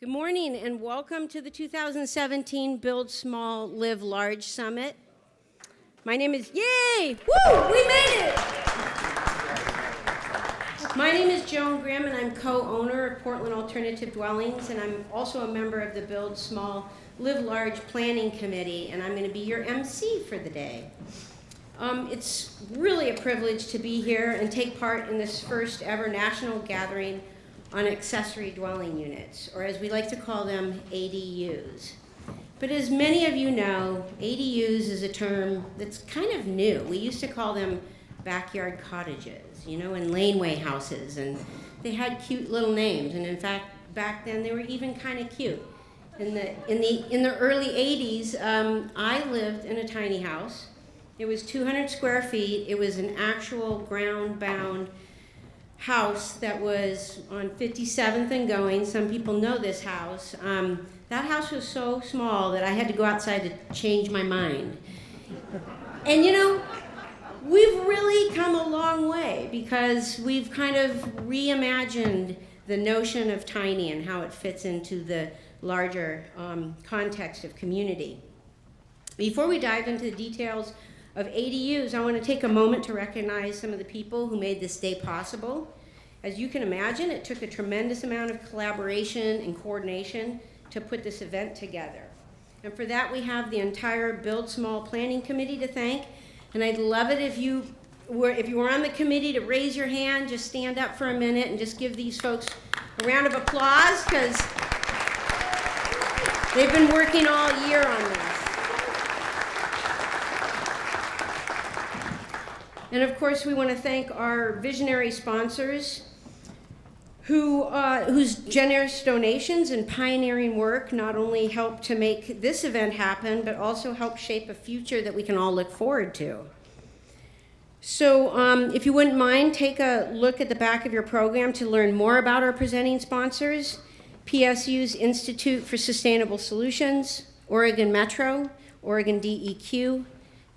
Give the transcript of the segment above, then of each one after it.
Good morning and welcome to the 2017 Build Small, Live Large Summit. My name is, yay, woo, we made it! My name is Joan Grimm and I'm co-owner of Portland Alternative Dwellings, and I'm also a member of the Build Small, Live Large Planning Committee, and I'm going to be your MC for the day. It's really a privilege to be here and take part in this first ever national gathering on accessory dwelling units, or as we like to call them, ADUs. But as many of you know, ADUs is a term that's kind of new. We used to call them backyard cottages, you know, and laneway houses, and they had cute little names, and in fact, back then they were even kind of cute. In the early 80s, I lived in a tiny house. It was 200 square feet. It was an actual ground-bound house that was on 57th and going. Some people know this house. That house was so small that I had to go outside to change my mind. And you know, we've really come a long way because we've kind of reimagined the notion of tiny and how it fits into the larger context of community. Before we dive into the details of ADUs, I want to take a moment to recognize some of the people who made this day possible. As you can imagine, it took a tremendous amount of collaboration and coordination to put this event together. And for that, we have the entire Build Small Planning Committee to thank. And I'd love it if you were on the committee to raise your hand, just stand up for a minute and just give these folks a round of applause, because they've been working all year on this. And of course, we want to thank our visionary sponsors whose generous donations and pioneering work not only help to make this event happen, but also help shape a future that we can all look forward to. So if you wouldn't mind, take a look at the back of your program to learn more about our presenting sponsors: PSU's Institute for Sustainable Solutions, Oregon Metro, Oregon DEQ,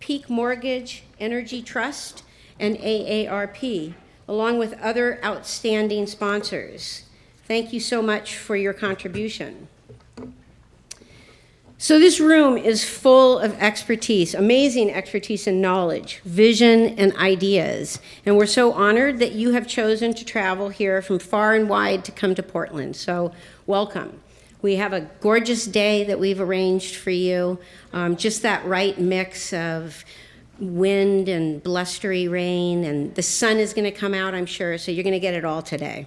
Peak Mortgage, Energy Trust, and AARP, along with other outstanding sponsors. Thank you so much for your contribution. So this room is full of expertise, amazing expertise and knowledge, vision and ideas. And we're so honored that you have chosen to travel here from far and wide to come to Portland. So welcome. We have a gorgeous day that we've arranged for you, just that right mix of wind and blustery rain, and the sun is going to come out, I'm sure, so you're going to get it all today.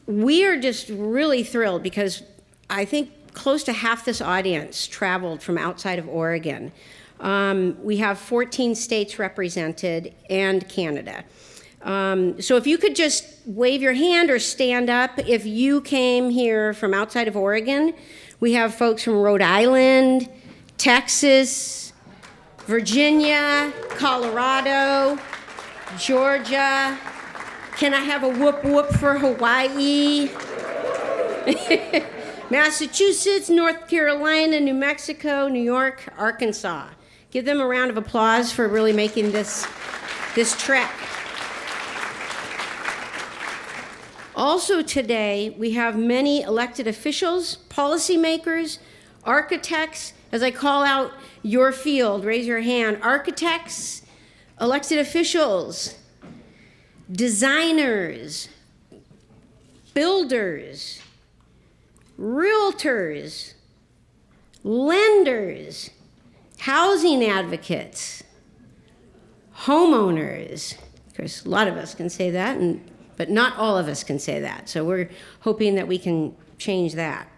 We are just really thrilled because I think close to half this audience traveled from outside of Oregon. We have 14 states represented and Canada. So if you could just wave your hand or stand up if you came here from outside of Oregon. We have folks from Rhode Island, Texas, Virginia, Colorado, Georgia. Can I have a whoop whoop for Hawaii? Massachusetts, North Carolina, New Mexico, New York, Arkansas. Give them a round of applause for really making this trek. Also today, we have many elected officials, policymakers, architects. As I call out your field, raise your hand. Architects, elected officials, designers, builders, realtors, lenders, housing advocates, homeowners. Of course, a lot of us can say that, but not all of us can say that. So we're hoping that we can change that.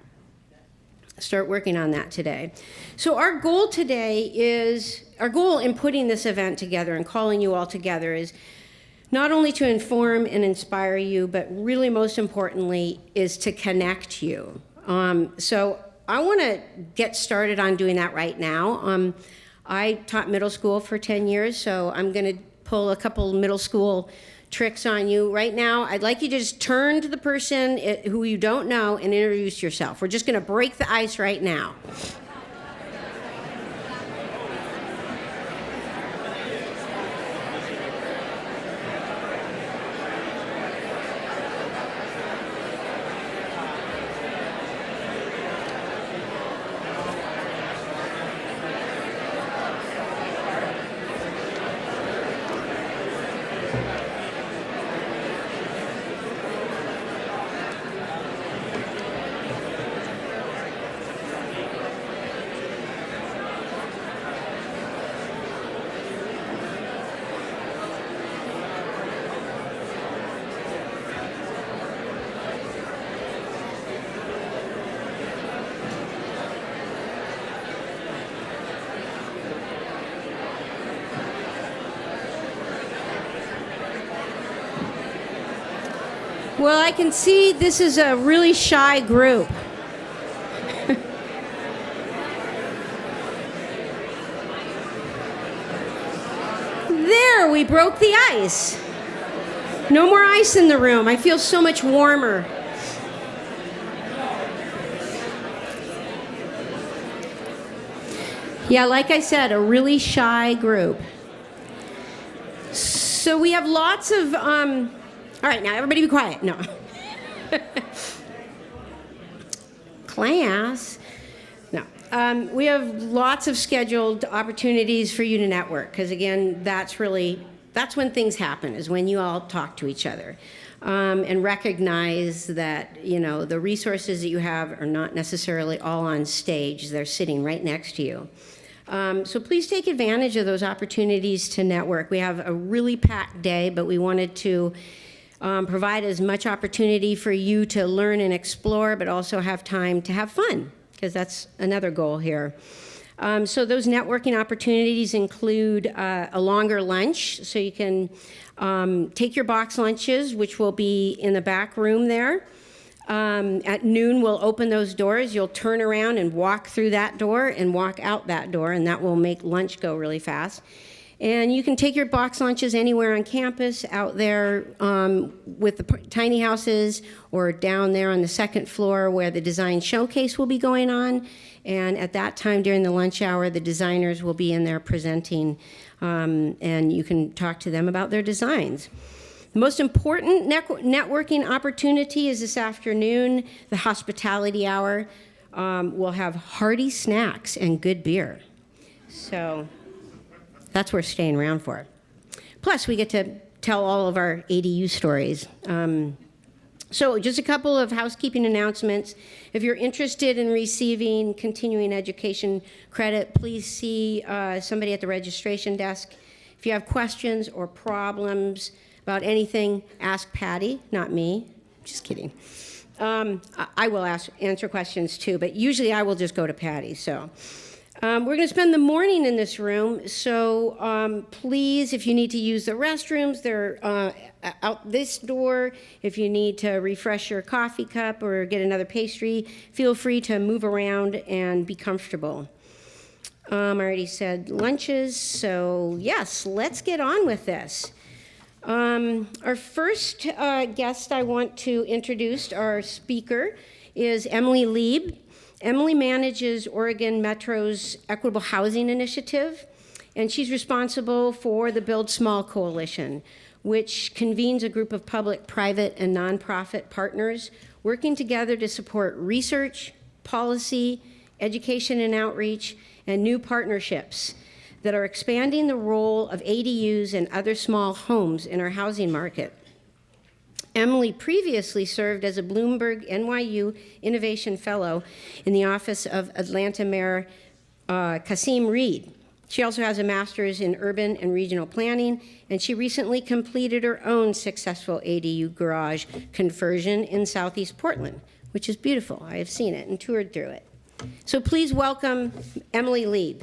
Start working on that today. So our goal in putting this event together and calling you all together is not only to inform and inspire you, but really most importantly is to connect you. So I want to get started on doing that right now. I taught middle school for 10 years, so I'm going to pull a couple middle school tricks on you. Right now, I'd like you to just turn to the person who you don't know and introduce yourself. We're just going to break the ice right now. Well, I can see this is a really shy group. There, we broke the ice. No more ice in the room. I feel so much warmer. Yeah, like I said, a really shy group. So we have lots of, all right, now everybody be quiet. No. Class. No. We have lots of scheduled opportunities for you to network, because again, that's when things happen, is when you all talk to each other. And recognize that, the resources that you have are not necessarily all on stage. They're sitting right next to you. So please take advantage of those opportunities to network. We have a really packed day, but we wanted to provide as much opportunity for you to learn and explore, but also have time to have fun, because that's another goal here. So those networking opportunities include a longer lunch, so you can take your box lunches, which will be in the back room there. At noon, we'll open those doors. You'll turn around and walk through that door and walk out that door, and that will make lunch go really fast. And you can take your box lunches anywhere on campus, out there with the tiny houses, or down there on the second floor where the design showcase will be going on. And at that time during the lunch hour, the designers will be in there presenting, and you can talk to them about their designs. The most important networking opportunity is this afternoon, the hospitality hour. We'll have hearty snacks and good beer. So that's worth staying around for. Plus, we get to tell all of our ADU stories. So just a couple of housekeeping announcements. If you're interested in receiving continuing education credit, please see somebody at the registration desk. If you have questions or problems about anything, ask Patty, not me. Just kidding. I will answer questions too, but usually I will just go to Patty. So we're going to spend the morning in this room. So please, if you need to use the restrooms, they're out this door. If you need to refresh your coffee cup or get another pastry, feel free to move around and be comfortable. I already said lunches, so yes, let's get on with this. Our first guest I want to introduce, our speaker, is Emily Lieb. Emily manages Oregon Metro's Equitable Housing Initiative, and she's responsible for the Build Small Coalition, which convenes a group of public, private, and nonprofit partners working together to support research, policy, education and outreach, and new partnerships that are expanding the role of ADUs and other small homes in our housing market. Emily previously served as a Bloomberg NYU Innovation Fellow in the office of Atlanta Mayor Kasim Reed. She also has a master's in urban and regional planning, and she recently completed her own successful ADU garage conversion in Southeast Portland, which is beautiful. I have seen it and toured through it. So please welcome Emily Lieb.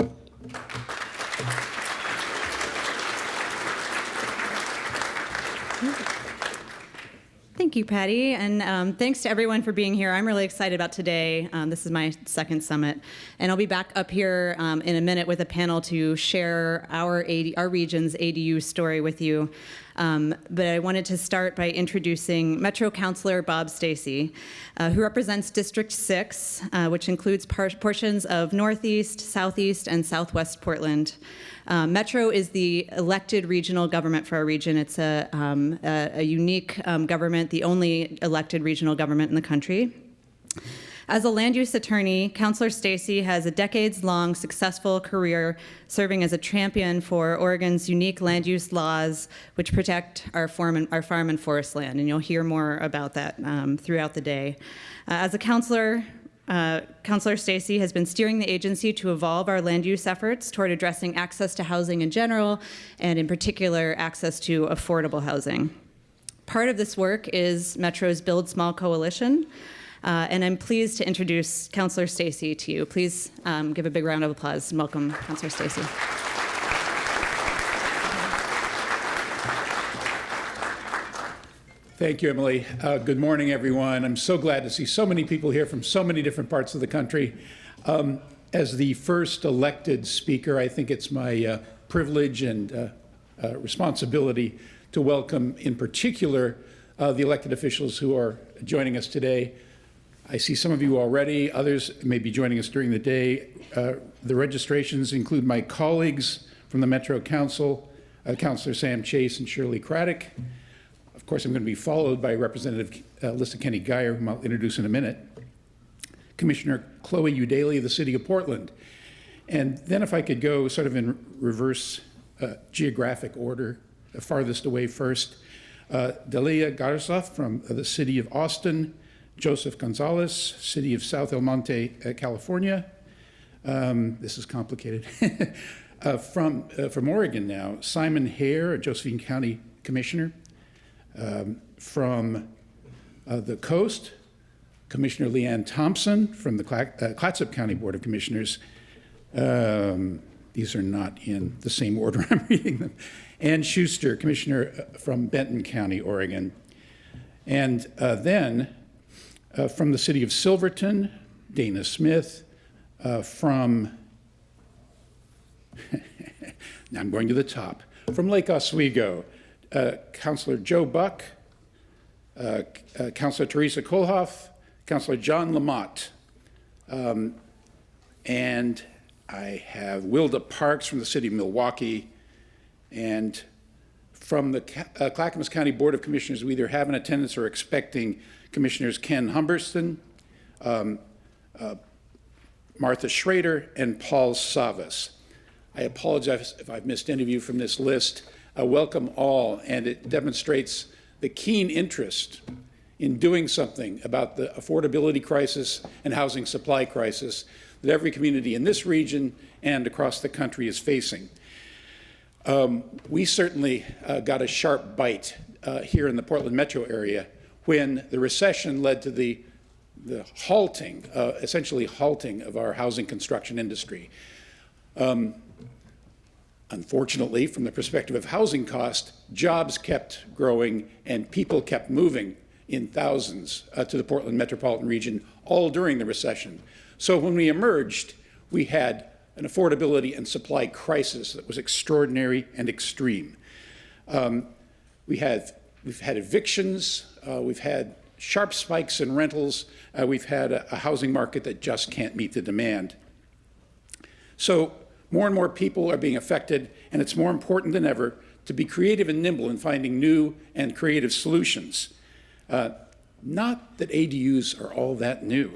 Thank you, Patty, and thanks to everyone for being here. I'm really excited about today. This is my second summit, and I'll be back up here in a minute with a panel to share our region's ADU story with you. But I wanted to start by introducing Metro Councilor Bob Stacey, who represents District 6, which includes portions of Northeast, Southeast, and Southwest Portland. Metro is the elected regional government for our region. It's a unique government, the only elected regional government in the country. As a land use attorney, Councilor Stacey has a decades-long successful career serving as a champion for Oregon's unique land use laws, which protect our farm and forest land, and you'll hear more about that throughout the day. As a councilor, Councilor Stacey has been steering the agency to evolve our land use efforts toward addressing access to housing in general, and in particular, access to affordable housing. Part of this work is Metro's Build Small Coalition, and I'm pleased to introduce Councilor Stacey to you. Please give a big round of applause and welcome Councilor Stacey. Thank you, Emily. Good morning, everyone. I'm so glad to see so many people here from so many different parts of the country. As the first elected speaker, I think it's my privilege and responsibility to welcome, in particular, the elected officials who are joining us today. I see some of you already. Others may be joining us during the day. The registrations include my colleagues from the Metro Council, Councilor Sam Chase and Shirley Craddock. Of course, I'm going to be followed by Representative Alyssa Keny-Guyer, whom I'll introduce in a minute, Commissioner Chloe Udaley of the City of Portland. And then if I could go sort of in reverse geographic order, farthest away first, Delia Garzoff from the City of Austin, Joseph Gonzalez, City of South El Monte, California. This is complicated. From Oregon now, Simon Hare, a Josephine County Commissioner. From the coast, Commissioner Leanne Thompson from the Clatsop County Board of Commissioners. These are not in the same order I'm reading them. Ann Schuster, Commissioner from Benton County, Oregon. And then from the City of Silverton, Dana Smith. From, now I'm going to the top, from Lake Oswego, Councilor Joe Buck, Councilor Teresa Kohlhoff, Councilor John Lamott, and I have Wilda Parks from the City of Milwaukee, and from the Clackamas County Board of Commissioners, we either have in attendance or expecting Commissioners Ken Humberston, Martha Schrader, and Paul Savas. I apologize if I've missed any of you from this list. Welcome all, and it demonstrates the keen interest in doing something about the affordability crisis and housing supply crisis that every community in this region and across the country is facing. We certainly got a sharp bite here in the Portland metro area when the recession led to the halting, essentially halting of our housing construction industry. Unfortunately, from the perspective of housing cost, jobs kept growing and people kept moving in thousands to the Portland metropolitan region all during the recession. So when we emerged, we had an affordability and supply crisis that was extraordinary and extreme. We've had evictions, we've had sharp spikes in rentals, we've had a housing market that just can't meet the demand. So more and more people are being affected, and it's more important than ever to be creative and nimble in finding new and creative solutions. Not that ADUs are all that new.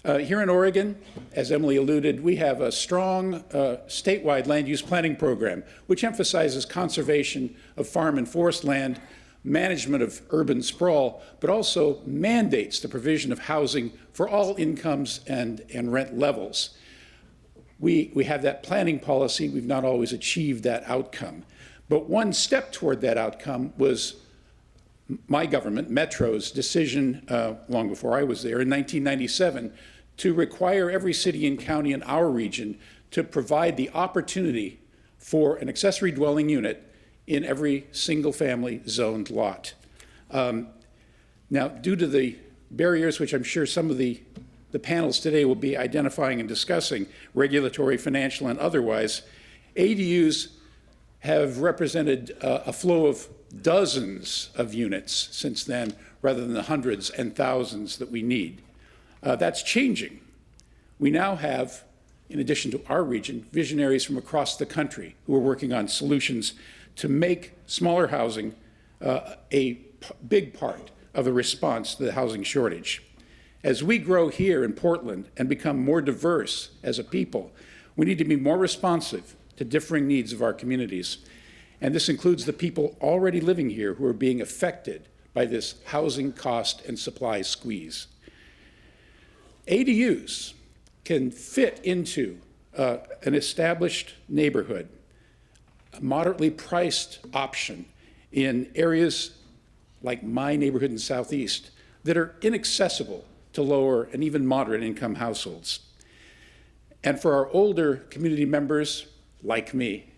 Here in Oregon, as Emily alluded, we have a strong statewide land use planning program, which emphasizes conservation of farm and forest land, management of urban sprawl, but also mandates the provision of housing for all incomes and rent levels. We have that planning policy. We've not always achieved that outcome. But one step toward that outcome was my government, Metro's decision, long before I was there, in 1997, to require every city and county in our region to provide the opportunity for an accessory dwelling unit in every single-family zoned lot. Now, due to the barriers, which I'm sure some of the panels today will be identifying and discussing, regulatory, financial, and otherwise, ADUs have represented a flow of dozens of units since then, rather than the hundreds and thousands that we need. That's changing. We now have, in addition to our region, visionaries from across the country who are working on solutions to make smaller housing a big part of the response to the housing shortage. As we grow here in Portland and become more diverse as a people, we need to be more responsive to differing needs of our communities. And this includes the people already living here who are being affected by this housing cost and supply squeeze. ADUs can fit into an established neighborhood, a moderately priced option in areas like my neighborhood in Southeast that are inaccessible to lower and even moderate income households. And for our older community members, like me,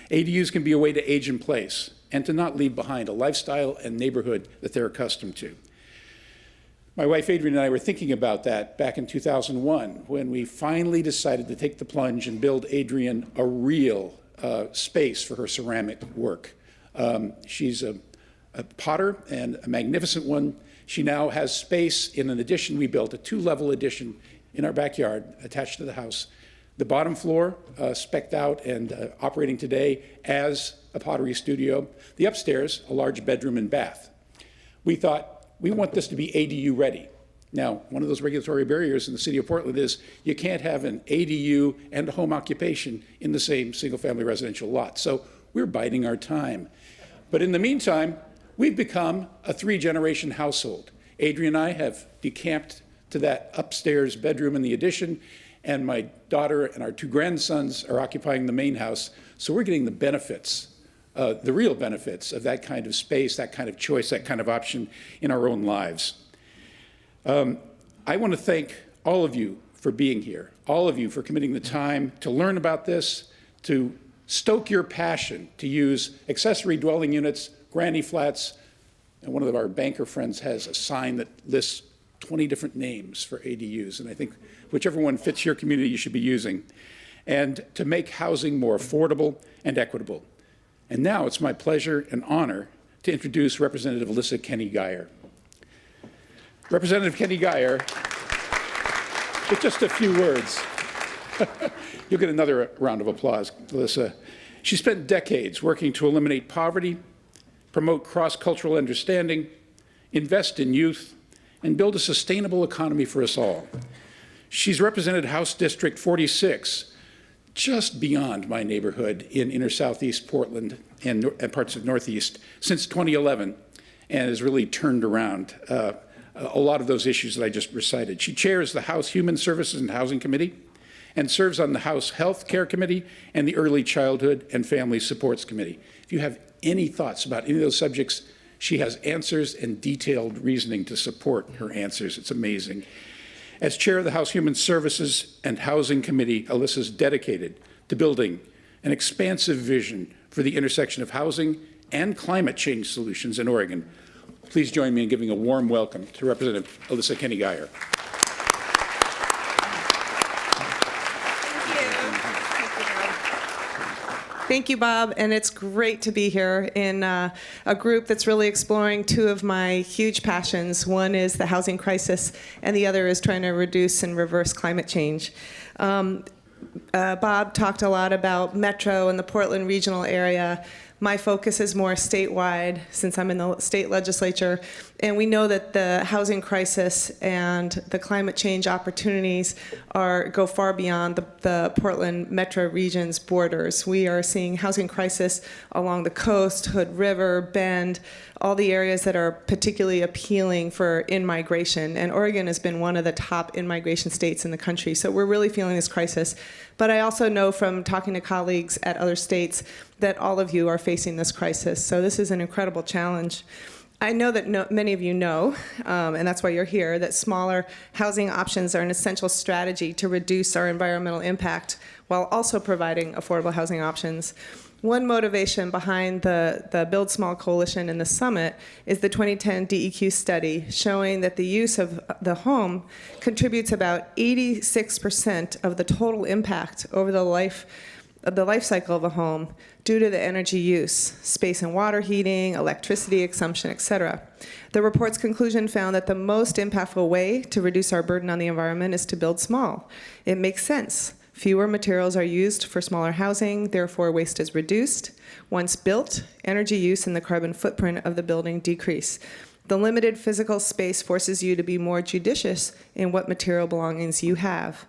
ADUs can be a way to age in place and to not leave behind a lifestyle and neighborhood that they're accustomed to. My wife Adrienne and I were thinking about that back in 2001 when we finally decided to take the plunge and build Adrienne a real space for her ceramic work. She's a potter and a magnificent one. She now has space in an addition we built, a 2-level addition in our backyard attached to the house. The bottom floor spec'd out and operating today as a pottery studio. The upstairs, a large bedroom and bath. We thought, we want this to be ADU ready. Now, one of those regulatory barriers in the city of Portland is you can't have an ADU and a home occupation in the same single-family residential lot. So we're biding our time. But in the meantime, we've become a 3-generation household. Adrienne and I have decamped to that upstairs bedroom in the addition, and my daughter and our 2 grandsons are occupying the main house. So we're getting the benefits, the real benefits of that kind of space, that kind of choice, that kind of option in our own lives. I want to thank all of you for being here, all of you for committing the time to learn about this, to stoke your passion to use accessory dwelling units, granny flats, and one of our banker friends has a sign that lists 20 different names for ADUs, and I think whichever one fits your community you should be using, and to make housing more affordable and equitable. And now it's my pleasure and honor to introduce Representative Alyssa Keny-Guyer. Representative Keny-Guyer, with just a few words. You'll get another round of applause, Alyssa. She spent decades working to eliminate poverty, promote cross-cultural understanding, invest in youth, and build a sustainable economy for us all. She's represented House District 46, just beyond my neighborhood in inner southeast Portland and parts of northeast since 2011, and has really turned around a lot of those issues that I just recited. She chairs the House Human Services and Housing Committee and serves on the House Health Care Committee and the Early Childhood and Family Supports Committee. If you have any thoughts about any of those subjects, she has answers and detailed reasoning to support her answers. It's amazing. As chair of the House Human Services and Housing Committee, Alyssa is dedicated to building an expansive vision for the intersection of housing and climate change solutions in Oregon. Please join me in giving a warm welcome to Representative Alyssa Keny-Guyer. Thank you, Bob, and it's great to be here in a group that's really exploring 2 of my huge passions. One is the housing crisis, and the other is trying to reduce and reverse climate change. Bob talked a lot about Metro and the Portland regional area. My focus is more statewide since I'm in the state legislature, and we know that the housing crisis and the climate change opportunities go far beyond the Portland metro region's borders. We are seeing housing crisis along the coast, Hood River, Bend, all the areas that are particularly appealing for in-migration, and Oregon has been one of the top in-migration states in the country, so we're really feeling this crisis. But I also know from talking to colleagues at other states that all of you are facing this crisis. So this is an incredible challenge. I know that many of you know, and that's why you're here, that smaller housing options are an essential strategy to reduce our environmental impact while also providing affordable housing options. One motivation behind the Build Small Coalition and the Summit is the 2010 DEQ study showing that the use of the home contributes about 86% of the total impact over the life cycle of a home due to the energy use, space and water heating, electricity consumption, etc. The report's conclusion found that the most impactful way to reduce our burden on the environment is to build small. It makes sense. Fewer materials are used for smaller housing, therefore waste is reduced. Once built, energy use and the carbon footprint of the building decrease. The limited physical space forces you to be more judicious in what material belongings you have.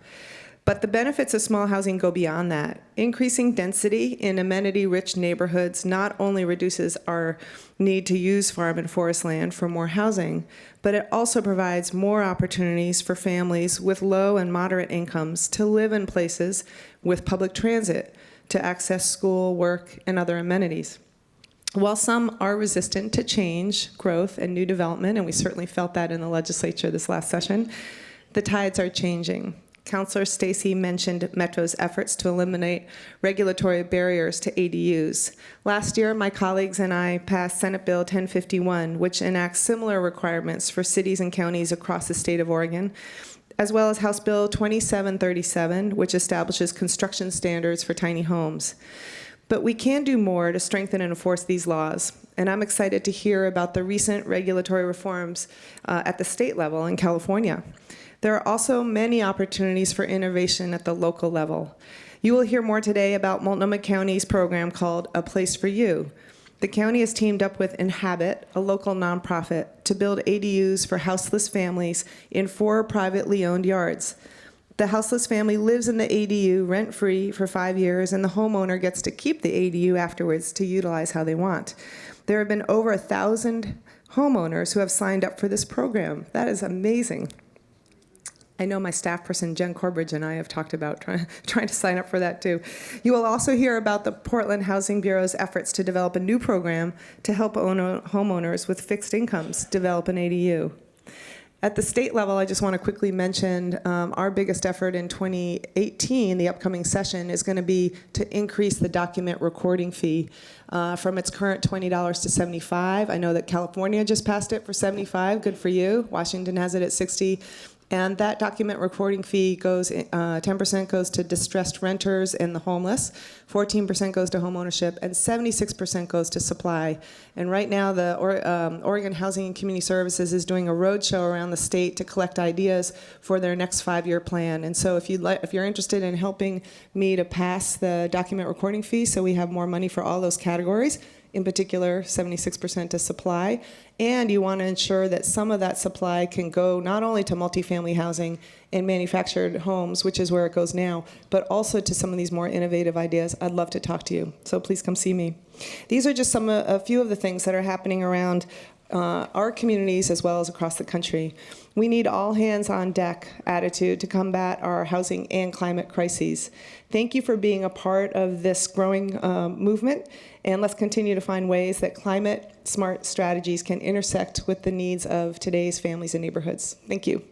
But the benefits of small housing go beyond that. Increasing density in amenity-rich neighborhoods not only reduces our need to use farm and forest land for more housing, but it also provides more opportunities for families with low and moderate incomes to live in places with public transit, to access school, work, and other amenities. While some are resistant to change, growth, and new development, and we certainly felt that in the legislature this last session, the tides are changing. Councilor Stacey mentioned Metro's efforts to eliminate regulatory barriers to ADUs. Last year, my colleagues and I passed Senate Bill 1051, which enacts similar requirements for cities and counties across the state of Oregon, as well as House Bill 2737, which establishes construction standards for tiny homes. But we can do more to strengthen and enforce these laws, and I'm excited to hear about the recent regulatory reforms at the state level in California. There are also many opportunities for innovation at the local level. You will hear more today about Multnomah County's program called A Place for You. The county has teamed up with Inhabit, a local nonprofit, to build ADUs for houseless families in 4 privately owned yards. The houseless family lives in the ADU rent-free for 5 years, and the homeowner gets to keep the ADU afterwards to utilize how they want. There have been over 1,000 homeowners who have signed up for this program. That is amazing. I know my staff person, Jen Corbridge, and I have talked about trying to sign up for that too. You will also hear about the Portland Housing Bureau's efforts to develop a new program to help homeowners with fixed incomes develop an ADU. At the state level, I just want to quickly mention our biggest effort in 2018, the upcoming session, is going to be to increase the document recording fee from its current $20 to $75. I know that California just passed it for $75. Good for you. Washington has it at $60. And that document recording fee goes, 10% goes to distressed renters and the homeless, 14% goes to homeownership, and 76% goes to supply. And right now, the Oregon Housing and Community Services is doing a roadshow around the state to collect ideas for their next 5-year plan. And so if you're interested in helping me to pass the document recording fee so we have more money for all those categories, in particular 76% to supply, and you want to ensure that some of that supply can go not only to multifamily housing and manufactured homes, which is where it goes now, but also to some of these more innovative ideas, I'd love to talk to you. So please come see me. These are just a few of the things that are happening around our communities as well as across the country. We need all hands on deck attitude to combat our housing and climate crises. Thank you for being a part of this growing movement, and let's continue to find ways that climate smart strategies can intersect with the needs of today's families and neighborhoods. Thank you.